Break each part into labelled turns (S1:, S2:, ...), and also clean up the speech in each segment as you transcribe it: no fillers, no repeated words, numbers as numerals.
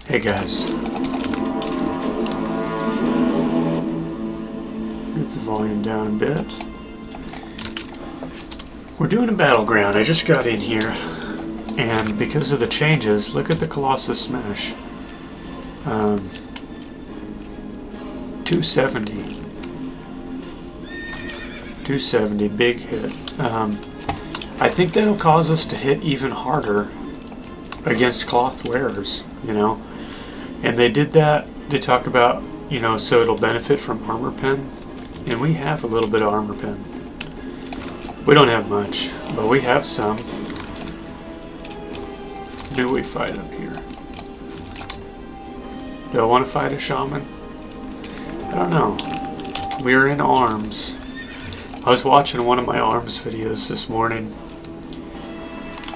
S1: Hey guys. Get the volume down a bit. We're doing a battleground. I just got in here, and because of the changes, look at the Colossus Smash. 270. 270, big hit. I think that'll cause us to hit even harder against cloth wearers, you know. And they did that, they talk about, you know, so it'll benefit from armor pen. And we have a little bit of armor pen. We don't have much, but we have some. Do we fight up here? Do I want to fight a shaman? I don't know. We're in arms. I was watching one of my arms videos this morning,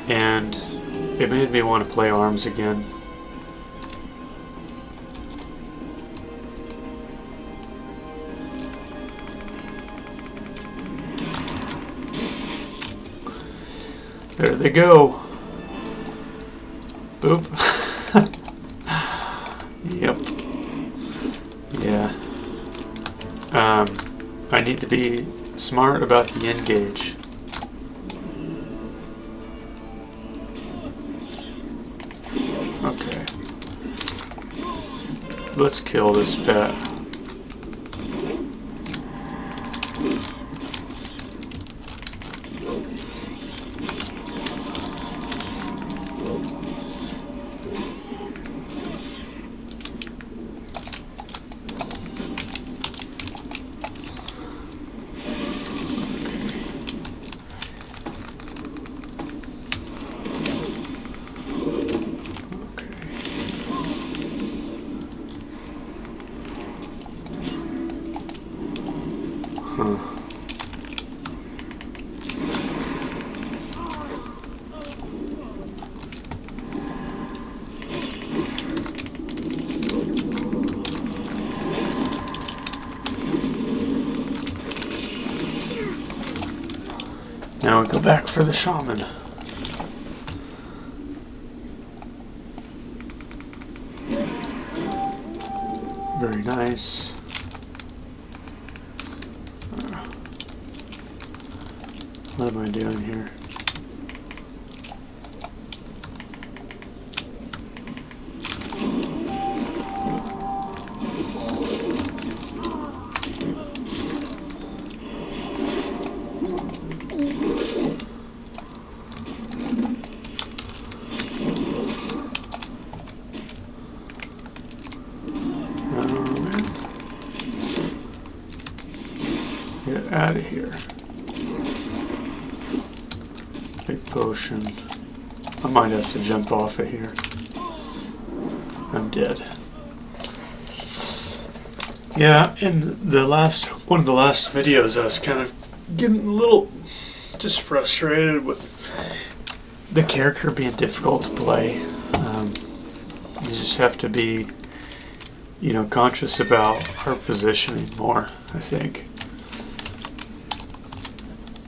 S1: and it made me want to play arms again. There they go. Boop. Yep. Yeah. I need to be smart about the engage. Okay. Let's kill this pet. Now we go back for the shaman. Very nice. What am I doing here? Get out of here. Big potion. I might have to jump off of here. I'm dead. Yeah, in the one of the last videos, I was kind of getting a little just frustrated with the character being difficult to play. You just have to be, you know, conscious about our positioning more, I think.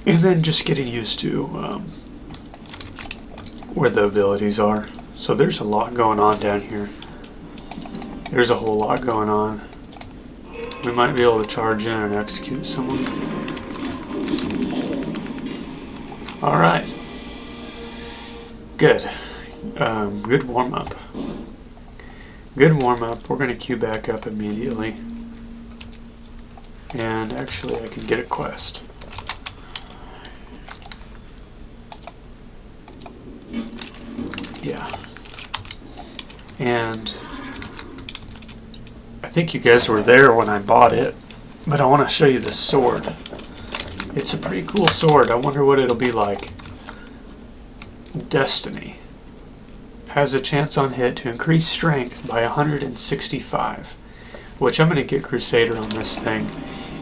S1: And then just getting used to where the abilities are. So there's a lot going on down here. There's a whole lot going on. We might be able to charge in and execute someone. Alright. Good. Good warm-up. Good warm-up. We're going to queue back up immediately. And actually I can get a quest. Yeah. And I think you guys were there when I bought it, but I want to show you this sword. It's a pretty cool sword. I wonder what it'll be like. Destiny. Has a chance on hit to increase strength by 165, which I'm going to get Crusader on this thing.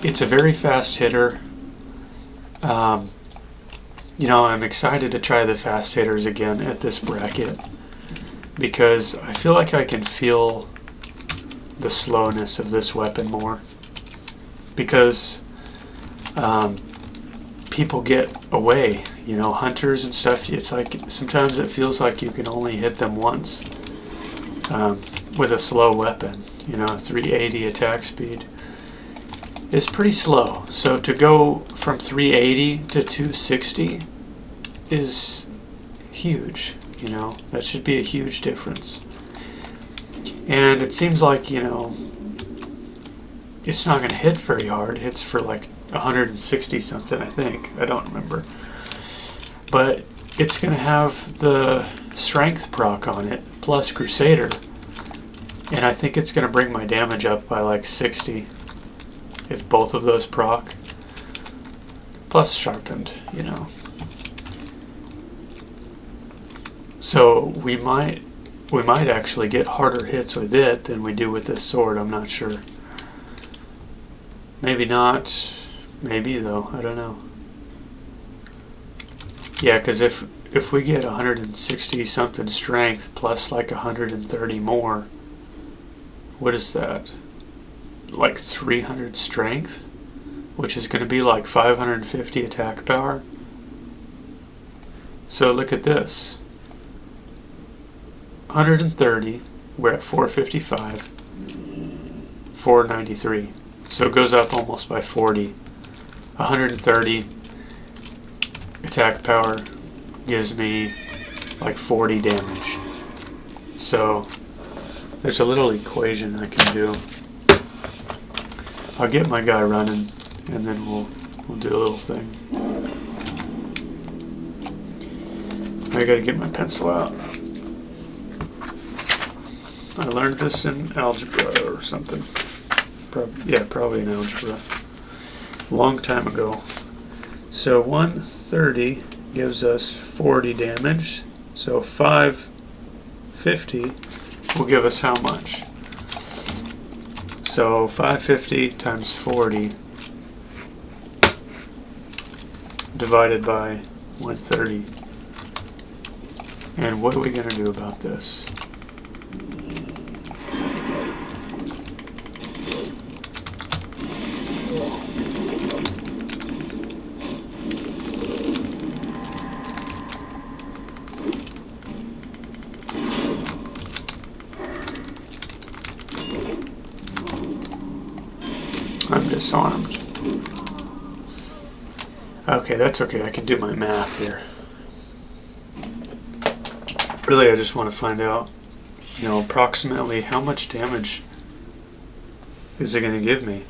S1: It's a very fast hitter. You know, I'm excited to try the fast hitters again at this bracket because I feel like I can feel the slowness of this weapon more, because people get away, you know, hunters and stuff. It's like sometimes it feels like you can only hit them once, with a slow weapon. You know, 380 attack speed is pretty slow. So to go from 380 to 260 is huge. You know, that should be a huge difference. And it seems like, you know, it's not going to hit very hard. It hits for like 160 something, I think. I don't remember. But it's going to have the strength proc on it, plus Crusader. And I think it's going to bring my damage up by like 60 if both of those proc. Plus sharpened, you know. So we might actually get harder hits with it than we do with this sword. I'm not sure. Maybe not. Maybe though. I don't know. Yeah, because if we get 160 something strength plus like 130 more, what is that? Like 300 strength, which is going to be like 550 attack power. So look at this. 130, we're at 455, 493. So it goes up almost by 40. 130 attack power gives me like 40 damage. So there's a little equation I can do. I'll get my guy running and then we'll do a little thing. I gotta get my pencil out. I learned this in algebra or something. Probably in algebra. A long time ago. So 130 gives us 40 damage. So 550 will give us how much? So 550 times 40 divided by 130. And what are we going to do about this? I'm disarmed. Okay, that's okay. I can do my math here. Really, I just want to find out, you know, approximately how much damage is it going to give me.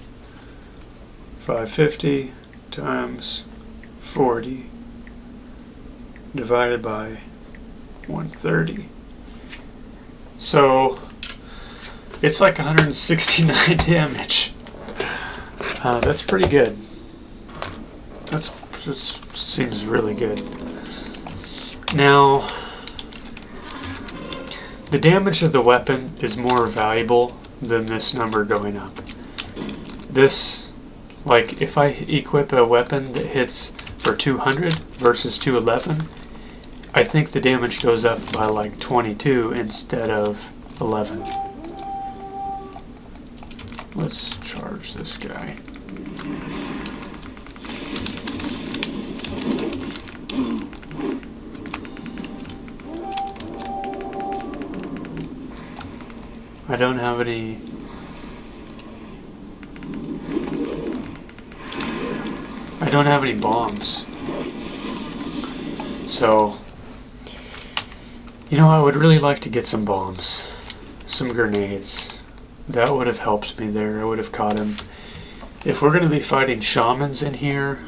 S1: 550 times 40 divided by 130. So it's like 169 damage. That's pretty good. That seems really good. Now, the damage of the weapon is more valuable than this number going up. This, like, if I equip a weapon that hits for 200 versus 211, I think the damage goes up by like 22 instead of 11. Let's charge this guy. I don't have any. I don't have any bombs. So, you know, I would really like to get some bombs. Some grenades. That would have helped me there. I would have caught him. If we're going to be fighting shamans in here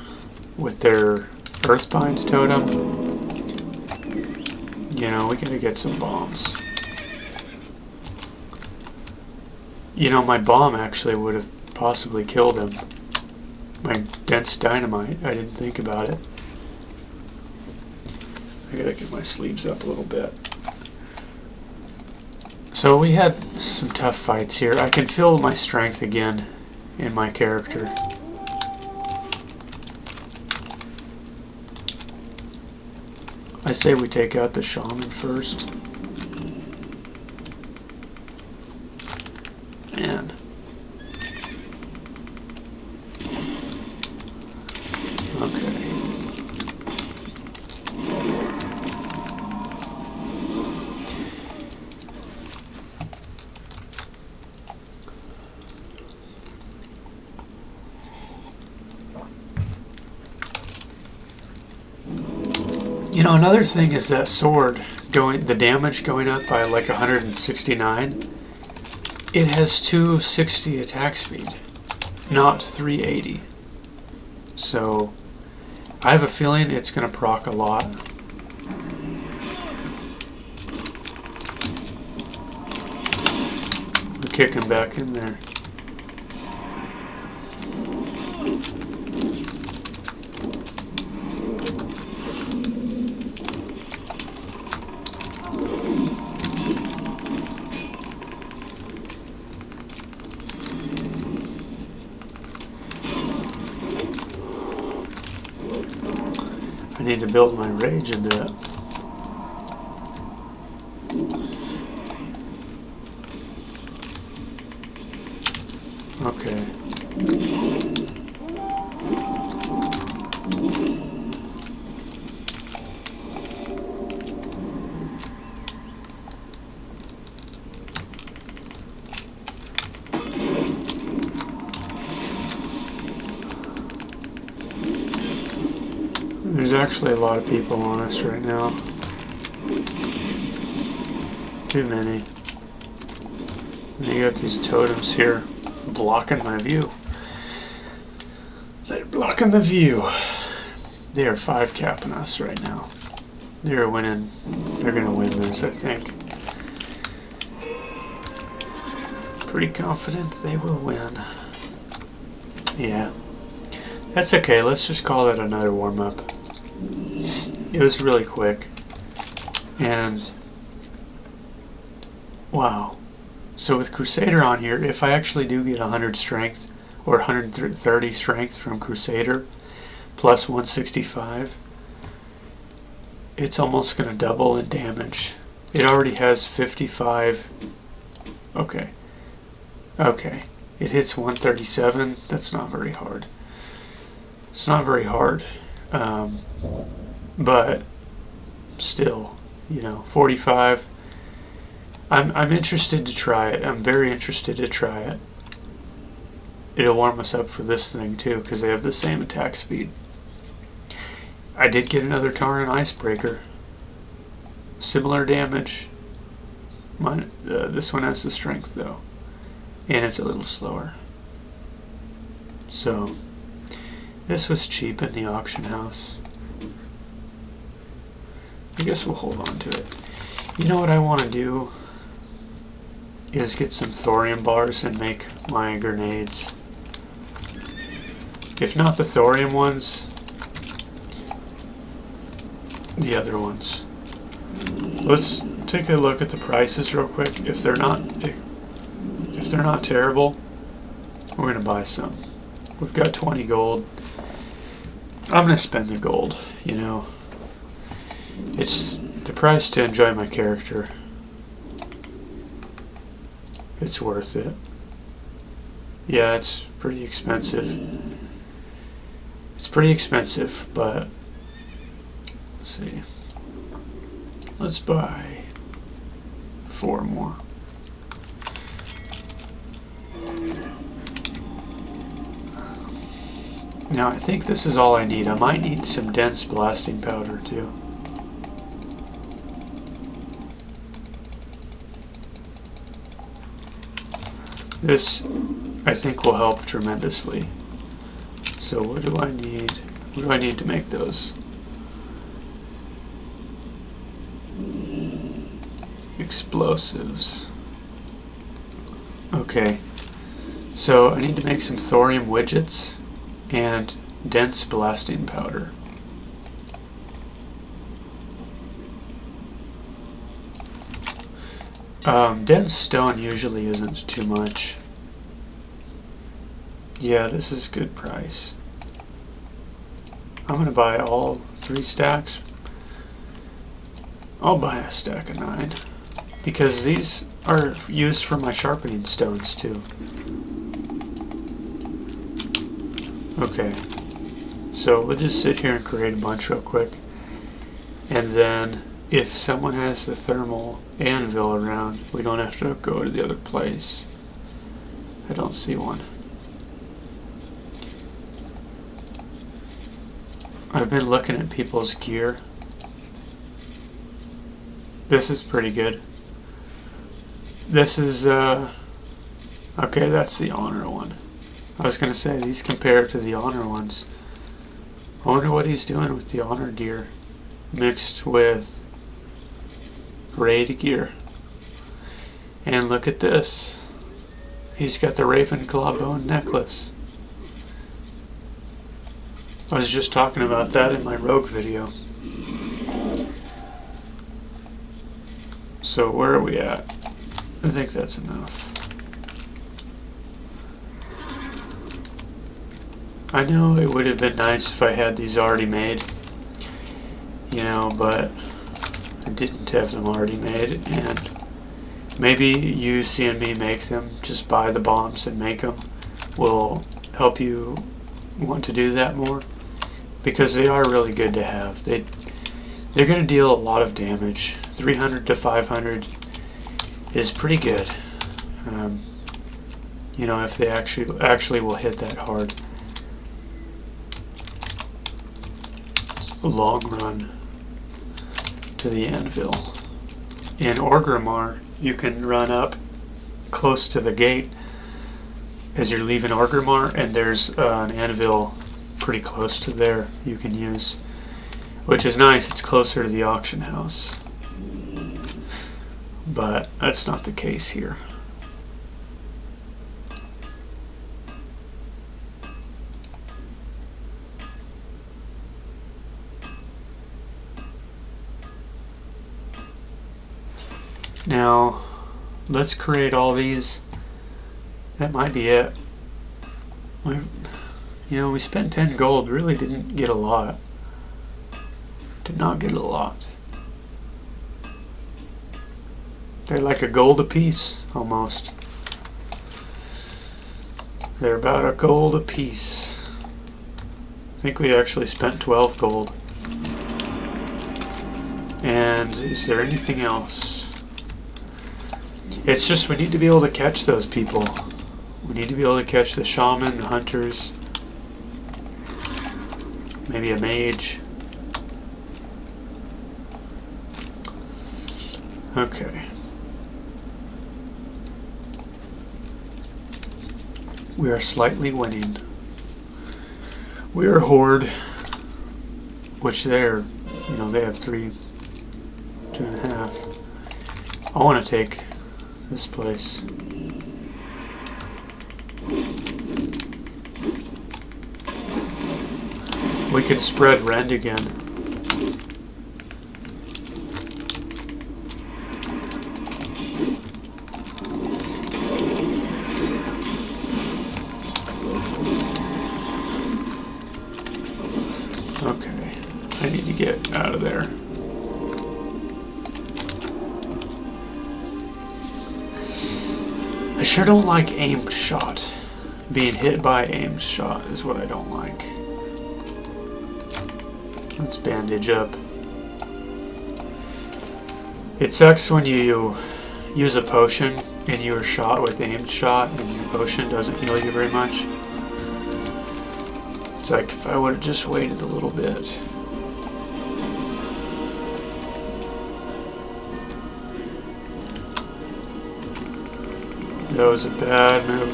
S1: with their Earthbind totem, you know, we gotta get some bombs. You know, my bomb actually would have possibly killed him. My dense dynamite, I didn't think about it. I gotta get my sleeves up a little bit. So we had some tough fights here. I can feel my strength again in my character. I say we take out the shaman first. Man. Okay. You know, another thing is that sword the damage going up by like 169. It has 260 attack speed, not 380. So I have a feeling it's going to proc a lot. We'll kick him back in there. I need to build my rage into it. Okay. There's actually a lot of people on us right now. Too many. And you got these totems here blocking my view. They're blocking the view. They are 5 capping us right now. They're winning. They're gonna win this, I think. Pretty confident they will win. Yeah. That's okay. Let's just call it another warm-up. It was really quick. And wow. So with Crusader on here, if I actually do get 100 strength or 130 strength from Crusader plus 165, it's almost going to double in damage. It already has 55. Okay. Okay. It hits 137. That's not very hard. It's not very hard. But still, you know, 45. I'm interested to try it. I'm very interested to try it. It'll warm us up for this thing too, because they have the same attack speed. I did get another Tauren Icebreaker. Similar damage. This one has the strength though, and it's a little slower. So this was cheap in the auction house. I guess we'll hold on to it. You know what I want to do is get some thorium bars and make my grenades. If not the thorium ones, the other ones. Let's take a look at the prices real quick. If they're not terrible, we're gonna buy some. We've got 20 gold. I'm gonna spend the gold, you know. It's the price to enjoy my character. It's worth it. Yeah, it's pretty expensive. It's pretty expensive, but let's see. Let's buy 4 more. Now I think this is all I need. I might need some dense blasting powder too. This, I think, will help tremendously. So what do I need? What do I need to make those? Explosives. Okay. So I need to make some thorium widgets and dense blasting powder. Dense stone usually isn't too much. Yeah, this is good price. I'm gonna buy all 3 stacks. I'll buy a stack of 9 because these are used for my sharpening stones too. Okay, so we'll just sit here and create a bunch real quick, and then if someone has the thermal anvil around, we don't have to go to the other place. I don't see one. I've been looking at people's gear, This is pretty good. This is, okay, that's the honor one. I was going to say, these compare to the honor ones. I wonder what he's doing with the honor gear mixed with raid gear. And look at this. He's got the Ravenclaw bone necklace. I was just talking about that in my rogue video. So where are we at? I think that's enough. I know it would have been nice if I had these already made, you know, but I didn't have them already made, and maybe you seeing me make them, just buy the bombs and make them, will help you want to do that more, because they are really good to have. They're going to deal a lot of damage. 300 to 500 is pretty good. You know, if they actually will hit that hard. It's a long run to the anvil. In Orgrimmar, you can run up close to the gate as you're leaving Orgrimmar, and there's an anvil pretty close to there you can use, which is nice. It's closer to the auction house, but that's not the case here. Now, let's create all these. That might be it. You know, we spent 10 gold, really didn't get a lot. Did not get a lot. They're like a gold a piece, almost. They're about a gold a piece. I think we actually spent 12 gold. And is there anything else? It's just we need to be able to catch those people. We need to be able to catch the shaman, the hunters, maybe a mage. Okay. We are slightly winning. We are Horde, which they're, you know, they have 3, 2.5. I want to take this place. We can spread rend again. Okay, I need to get out of there. I sure don't like aimed shot. Being hit by aimed shot is what I don't like. Let's bandage up. It sucks when you use a potion and you are shot with aimed shot and your potion doesn't heal you very much. It's like if I would have just waited a little bit. That was a bad move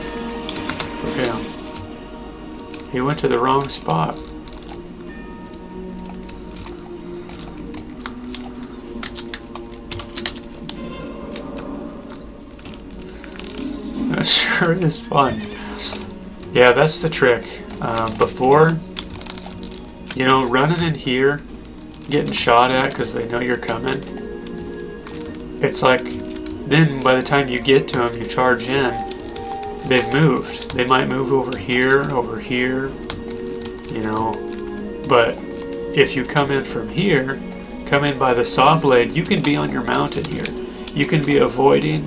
S1: for him. He went to the wrong spot. That sure is fun. Yeah, that's the trick. Before, you know, running in here, getting shot at because they know you're coming, it's like, then by the time you get to them, you charge in, they've moved. They might move over here, you know, but if you come in from here, come in by the saw blade, you can be on your mountain here. You can be avoiding.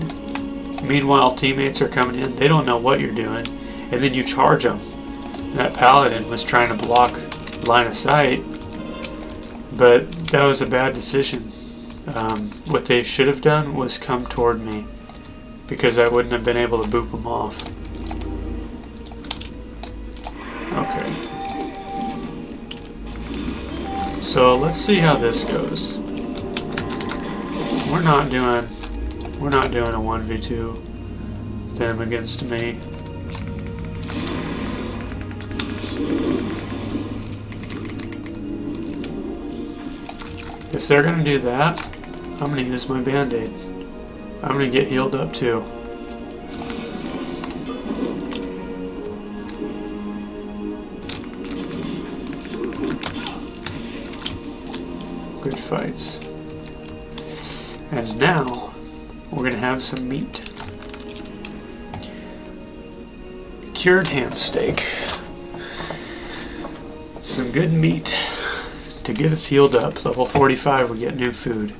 S1: Meanwhile, teammates are coming in. They don't know what you're doing. And then you charge them. That paladin was trying to block line of sight, but that was a bad decision. What they should have done was come toward me, because I wouldn't have been able to boop them off. Okay. So let's see how this goes. We're not doing a 1v2 them against me. If they're gonna do that, I'm gonna use my band-aid. I'm gonna get healed up too. Good fights. And now, we're gonna have some meat. Cured ham steak. Some good meat to get us healed up. Level 45, we get new food.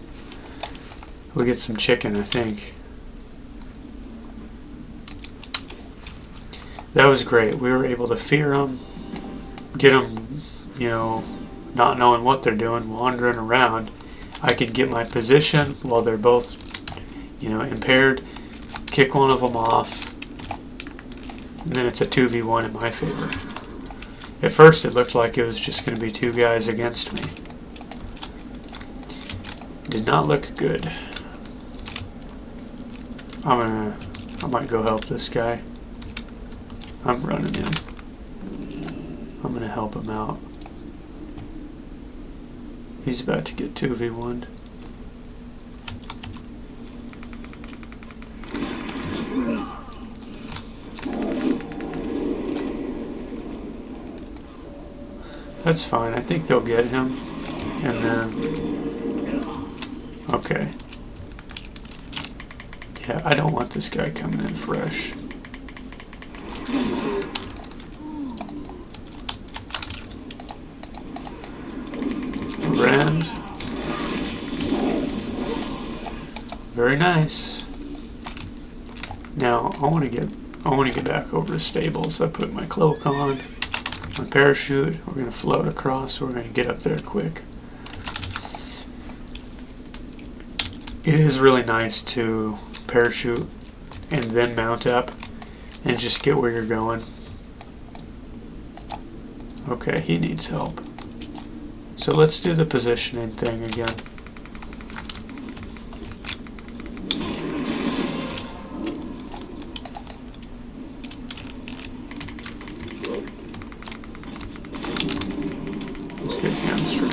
S1: We get some chicken, I think. That was great. We were able to fear them, get them, you know, not knowing what they're doing, wandering around. I could get my position while they're both, you know, impaired, kick one of them off, and then it's a 2v1 in my favor. At first it looked like it was just going to be two guys against me. Did not look good. I might go help this guy. I'm running in. I'm going to help him out. He's about to get 2v1'd. That's fine. I think they'll get him. And then... Okay. Yeah, I don't want this guy coming in fresh. Rend. Very nice. Now I want to get back over to stables. I put my cloak on, my parachute. We're gonna float across. So we're gonna get up there quick. It is really nice to parachute and then mount up and just get where you're going. Okay, he needs help. So let's do the positioning thing again. Let's get hamstring.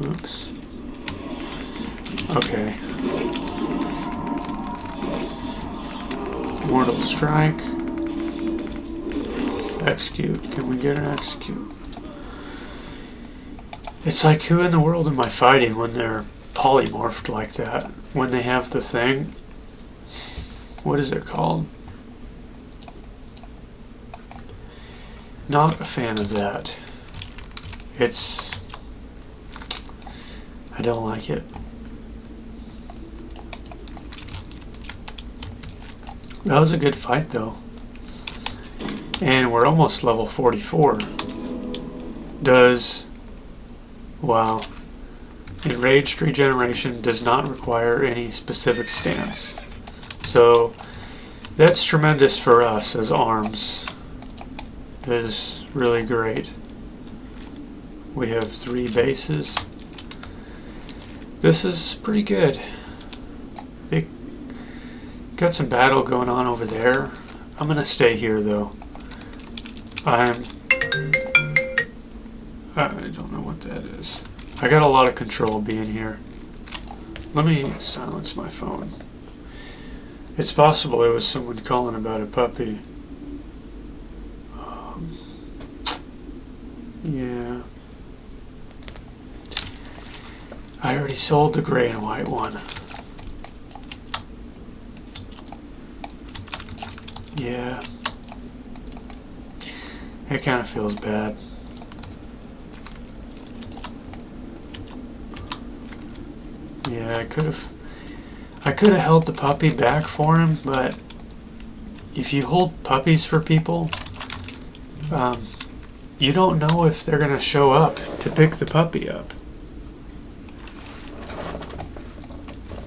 S1: Oops. Okay. Mortal strike. Execute. Can we get an execute? It's like, who in the world am I fighting when they're polymorphed like that? When they have the thing? What is it called? Not a fan of that. I don't like it. That was a good fight though. And we're almost level 44. Wow. Enraged regeneration does not require any specific stance. So that's tremendous for us as arms. It is really great. We have 3 bases. This is pretty good. They got some battle going on over there. I'm gonna stay here though. I don't know what that is. I got a lot of control being here. Let me silence my phone. It's possible it was someone calling about a puppy. Yeah. I already sold the gray and white one. Yeah. It kind of feels bad. Yeah, I could have held the puppy back for him, but if you hold puppies for people, you don't know if they're gonna show up to pick the puppy up.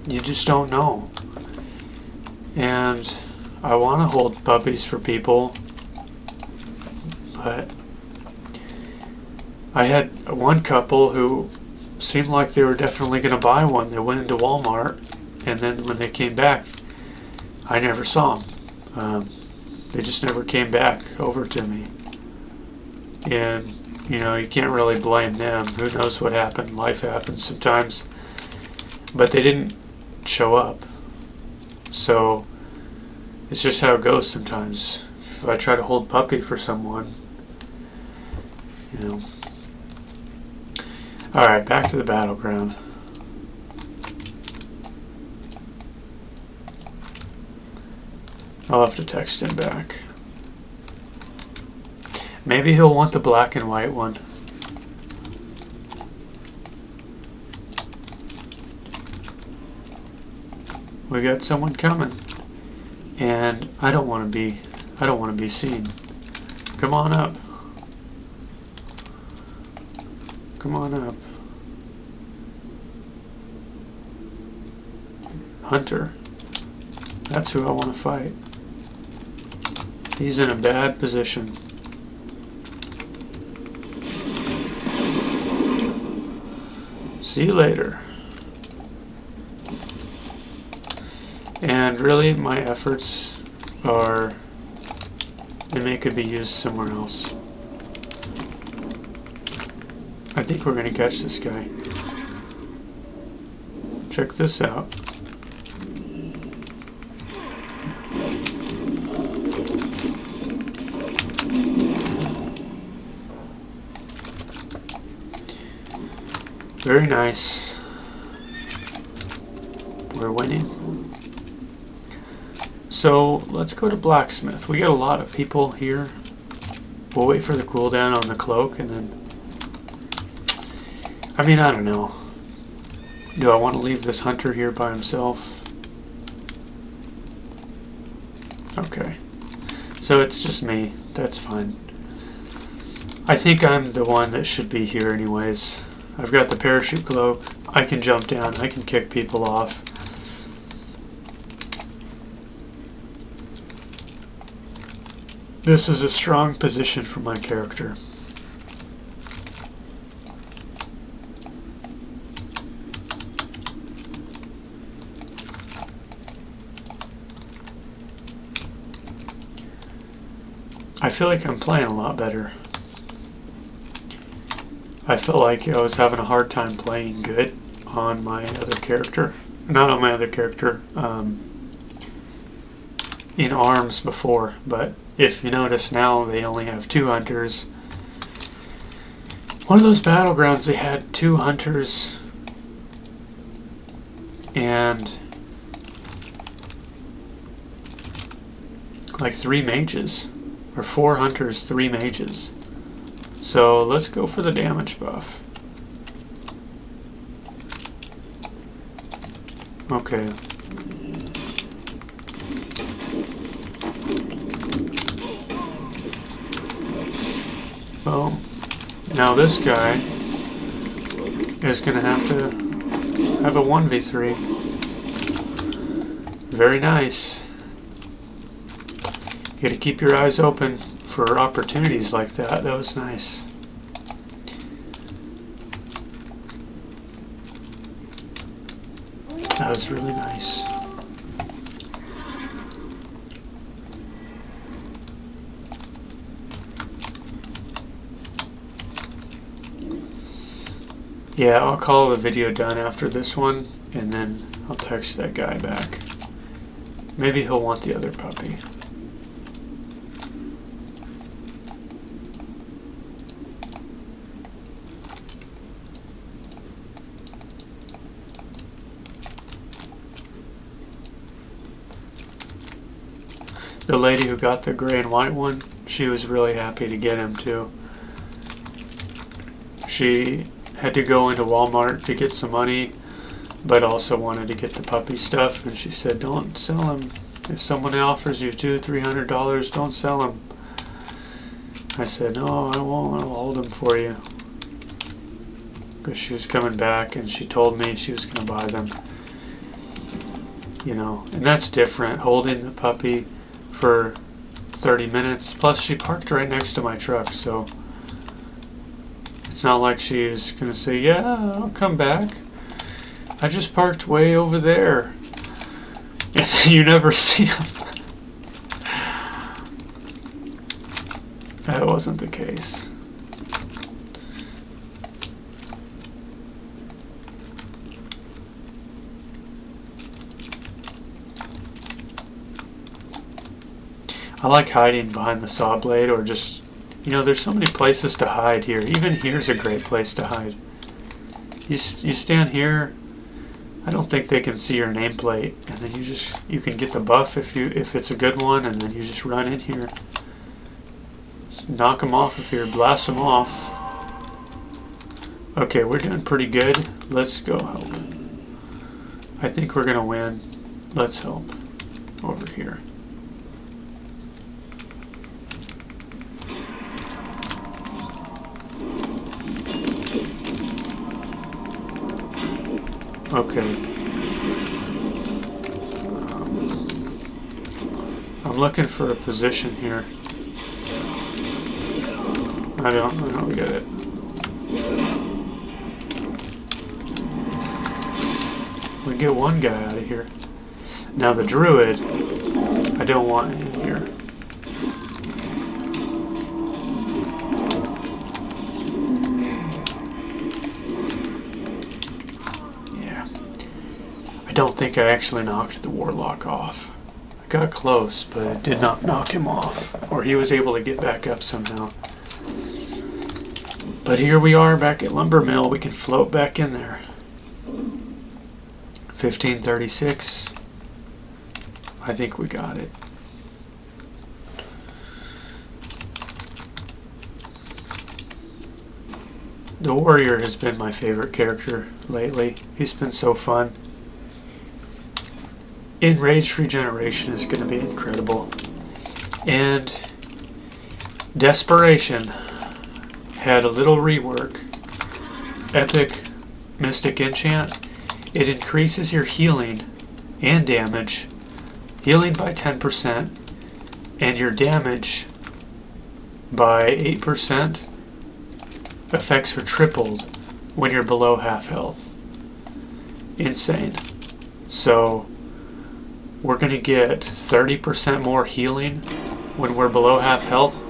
S1: You just don't know. And I want to hold puppies for people, but I had one couple who seemed like they were definitely going to buy one. They went into Walmart, and then when they came back, I never saw them. They just never came back over to me. And, you know, you can't really blame them. Who knows what happened? Life happens sometimes. But they didn't show up. So, it's just how it goes sometimes. If I try to hold puppy for someone, you know. Alright, back to the battleground. I'll have to text him back. Maybe he'll want the black and white one. We got someone coming. And I don't want to be seen. Come on up. Come on up. Hunter. That's who I want to fight. He's in a bad position. See you later. And really, my efforts are, they could be used somewhere else. I think we're going to catch this guy. Check this out. Very nice. We're winning. So let's go to blacksmith. We got a lot of people here. We'll wait for the cooldown on the cloak and then... I mean, I don't know. Do I want to leave this hunter here by himself? Okay. So it's just me. That's fine. I think I'm the one that should be here anyways. I've got the parachute cloak. I can jump down. I can kick people off. This is a strong position for my character. I feel like I'm playing a lot better. I felt like I was having a hard time playing good on my other character. Not on my other character, in arms before, but if you notice now they only have 2 hunters. One of those battlegrounds they had 2 hunters and like 3 mages, or 4 hunters, 3 mages. So let's go for the damage buff. Okay. Boom. Now this guy is going to have a 1v3. Very nice. You got to keep your eyes open for opportunities like that. That was nice. That was really nice. Yeah, I'll call the video done after this one, and then I'll text that guy back. Maybe he'll want the other puppy. The lady who got the gray and white one, she was really happy to get him too. She had to go into Walmart to get some money, but also wanted to get the puppy stuff, and she said, don't sell him. If someone offers you $200-300, don't sell him. I said, no, I won't. I'll hold him for you. Because she was coming back, and she told me she was going to buy them. You know, and that's different. Holding the puppy for 30 minutes. Plus, she parked right next to my truck, so it's not like she's gonna say, yeah, I'll come back. I just parked way over there. And then you never see them. That wasn't the case. I like hiding behind the saw blade, or just, you know, there's so many places to hide here. Even here's a great place to hide. You stand here. I don't think they can see your nameplate, and then you can get the buff if it's a good one, and then you just run in here. Just knock them off if you're blast them off. Okay, we're doing pretty good. Let's go help. I think we're gonna win. Let's help over here. Okay. I'm looking for a position here. I don't get it. We get one guy out of here. Now the druid, I don't want in here. I don't think I actually knocked the warlock off. I got close, but it did not knock him off. Or he was able to get back up somehow. But here we are back at Lumber Mill. We can float back in there. 1536. I think we got it. The warrior has been my favorite character lately. He's been so fun. Enraged regeneration is going to be incredible. And Desperation had a little rework. Epic Mystic Enchant. It increases your healing and damage. Healing by 10% and your damage by 8%. Effects are tripled when you're below half health. Insane. So we're going to get 30% more healing when we're below half health.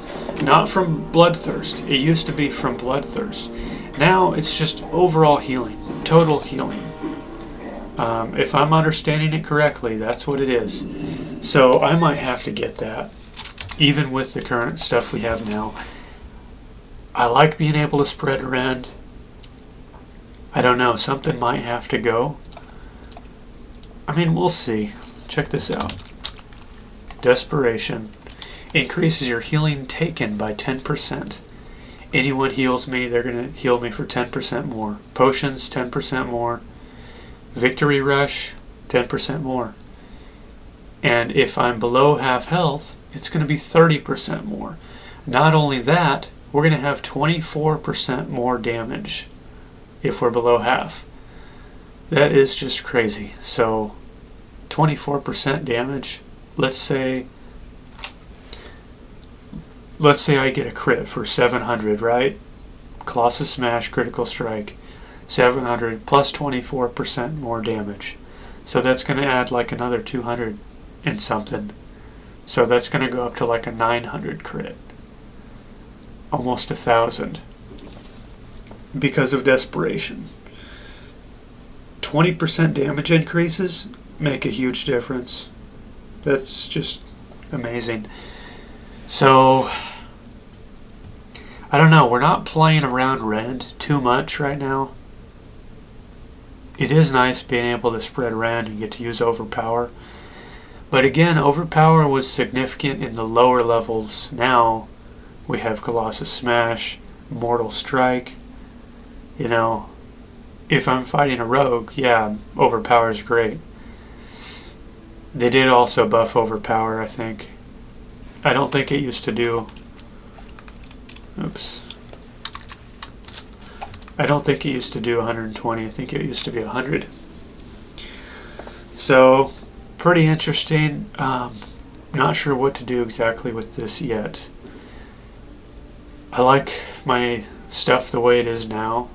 S1: Not from bloodthirst. It used to be from bloodthirst. Now it's just overall healing. Total healing. If I'm understanding it correctly, that's what it is. So I might have to get that. Even with the current stuff we have now. I like being able to spread rend. I don't know. Something might have to go. I mean, we'll see. Check this out. Desperation increases your healing taken by 10%. Anyone heals me, they're going to heal me for 10% more. Potions, 10% more. Victory Rush, 10% more. And if I'm below half health, it's going to be 30% more. Not only that, we're going to have 24% more damage if we're below half. That is just crazy. So 24% damage. Let's say I get a crit for 700, right? Colossus Smash, Critical Strike, 700 plus 24% more damage. So that's going to add like another 200 and something. So that's going to go up to like a 900 crit. Almost 1,000. Because of Desperation. 20% damage increases make a huge difference. That's just amazing. So I don't know, we're not playing around rend too much right now. It is nice being able to spread rend and get to use overpower. But again, overpower was significant in the lower levels. Now we have Colossus Smash, Mortal Strike. You know, if I'm fighting a rogue, yeah, overpower is great. They did also buff overpower, I think. I don't think it used to do... Oops. I don't think it used to do 120. I think it used to be 100. So, pretty interesting. not sure what to do exactly with this yet. I like my stuff the way it is now.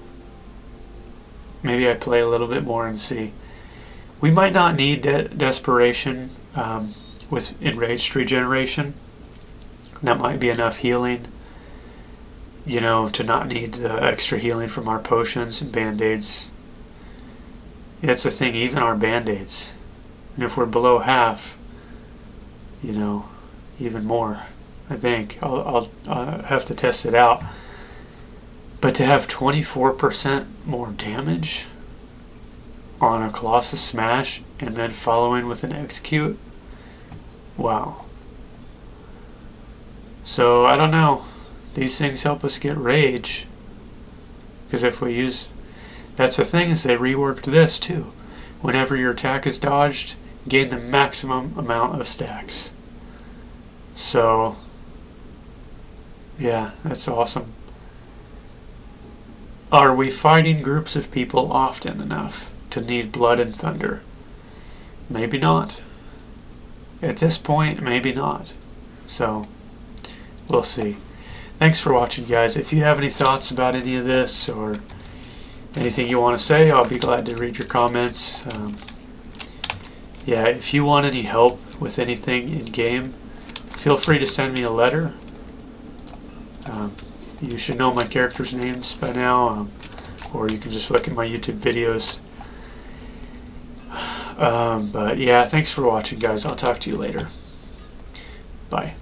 S1: Maybe I play a little bit more and see. We might not need Desperation with Enraged Regeneration. That might be enough healing, you know, to not need the extra healing from our potions and band-aids. That's the thing, even our band-aids. And if we're below half, you know, even more, I think. I'll have to test it out. But to have 24% more damage on a Colossus Smash and then following with an Execute, wow. So, I don't know. These things help us get Rage. Because if we use... That's the thing, is they reworked this too. Whenever your attack is dodged, gain the maximum amount of stacks. So, yeah, that's awesome. Are we fighting groups of people often enough to need Blood and Thunder? Maybe not. At this point, maybe not. So, we'll see. Thanks for watching, guys. If you have any thoughts about any of this or anything you want to say, I'll be glad to read your comments. Yeah, if you want any help with anything in-game, feel free to send me a letter. You should know my characters' names by now, or you can just look at my YouTube videos. But yeah, thanks for watching, guys. I'll talk to you later. Bye.